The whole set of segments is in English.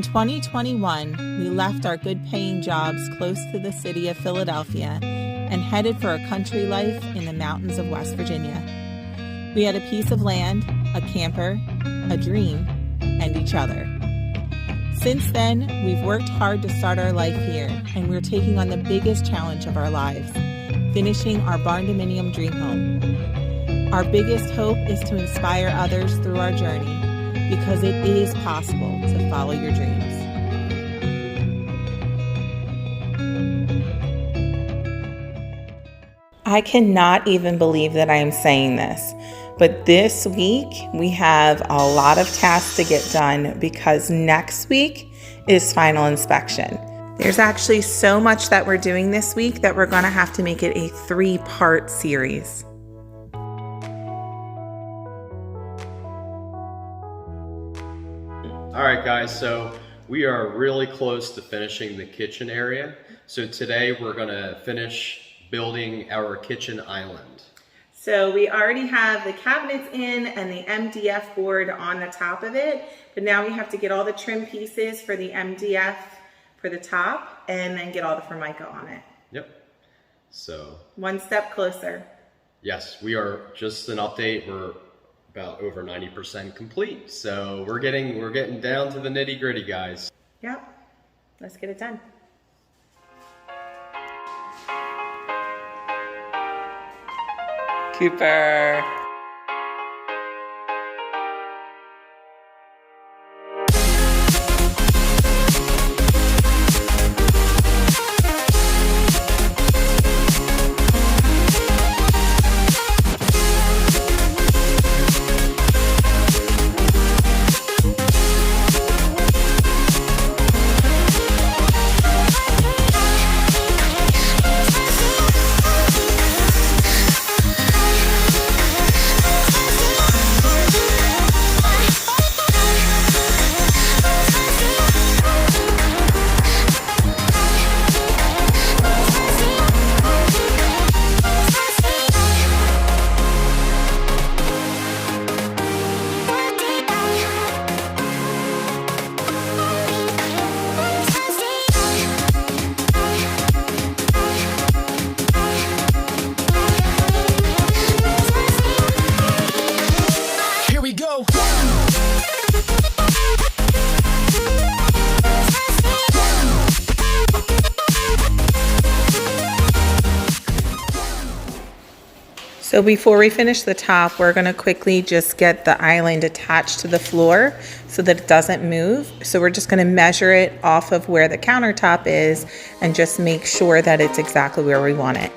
In 2021, we left our good-paying jobs close to the city of Philadelphia and headed for a country life in the mountains of West Virginia. We had a piece of land, a camper, a dream, and each other. Since then, we've worked hard to start our life here, and we're taking on the biggest challenge of our lives, finishing our Barndominium dream home. Our biggest hope is to inspire others through our journey, because it is possible to follow your dreams. I cannot even believe that I am saying this, but this week we have a lot of tasks to get done because next week is final inspection. There's actually so much that we're doing this week that we're going to have to make it a 3-part series. All right, guys, so we are really close to finishing the kitchen area. So today we're going to finish building our kitchen island. So we already have the cabinets in and the MDF board on the top of it, but now we have to get all the trim pieces for the MDF for the top and then get all the Formica on it. Yep. So one step closer. Yes, we are, just an update, we're about over 90% complete. So we're getting down to the nitty-gritty, guys. Yep. Let's get it done. Cooper. So before we finish the top, we're going to quickly just get the island attached to the floor so that it doesn't move. So we're just going to measure it off of where the countertop is and just make sure that it's exactly where we want it.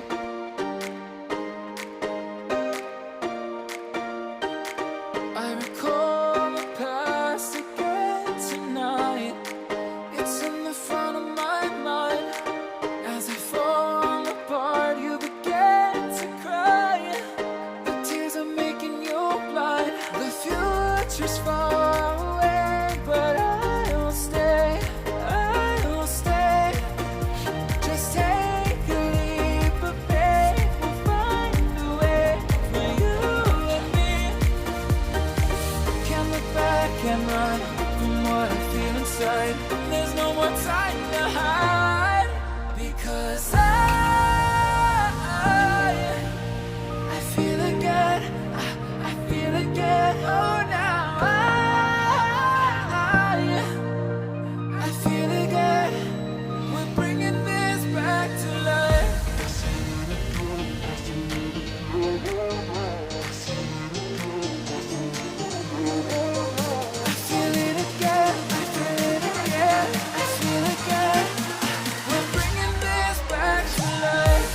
There's no more time to hide, because I feel again, I feel again, oh now I feel again, we're bringing this back to life. I feel it again, I feel it again, I feel again, we're bringing this back to life.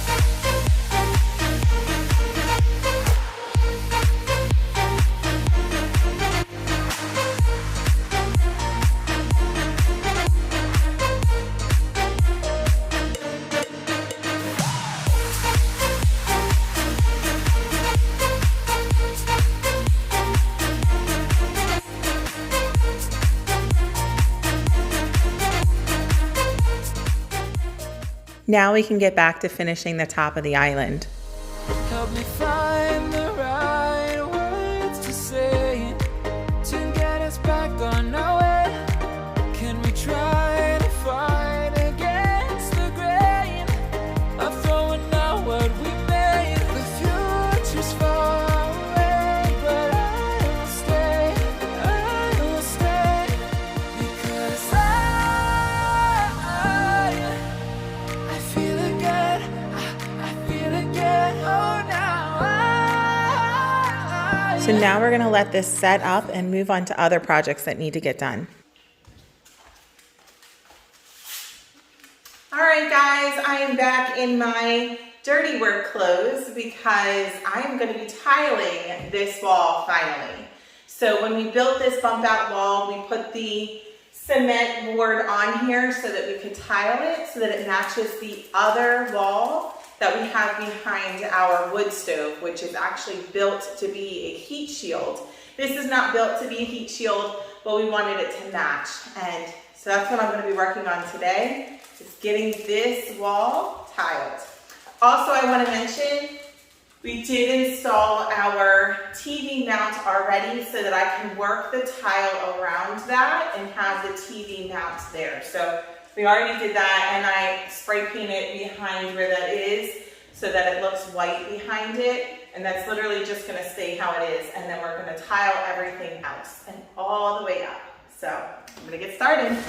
Now we can get back to finishing the top of the island. Help me find the right words to say to get us back on our way. Can we try? So now we're gonna let this set up and move on to other projects that need to get done. All right, guys, I am back in my dirty work clothes because I am going to be tiling this wall finally. So when we built this bump out wall, we put the cement board on here so that we could tile it so that it matches the other wall that we have behind our wood stove, which is actually built to be a heat shield. This is not built to be a heat shield, but we wanted it to match. And so that's what I'm going to be working on today. Is getting this wall tiled. Also, I want to mention, we did install our TV mount already so that I can work the tile around that and have the TV mount there. So we already did that, and I spray painted behind where that is so that it looks white behind it. And that's literally just going to stay how it is. And then we're going to tile everything else and all the way up. So I'm going to get started.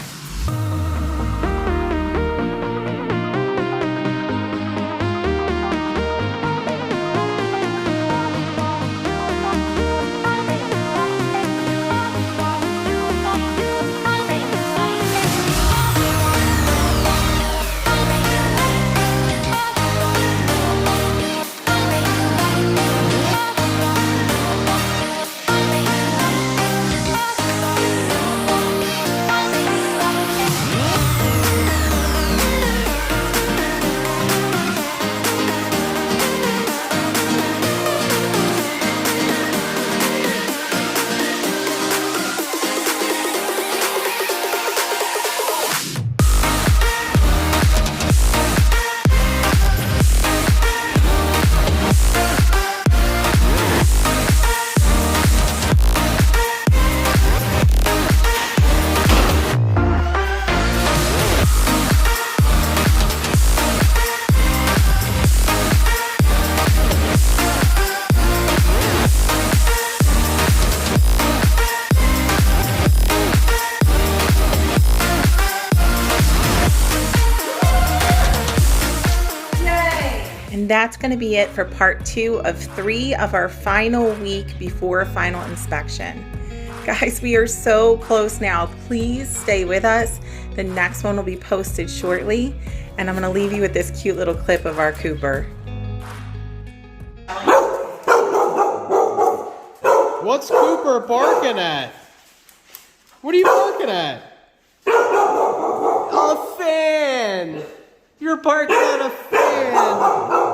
And that's going to be it for part 2 of 3 of our final week before final inspection. Guys, we are so close now. Please stay with us. The next one will be posted shortly. And I'm going to leave you with this cute little clip of our Cooper. What's Cooper barking at? What are you barking at? A fan! You're barking at a fan!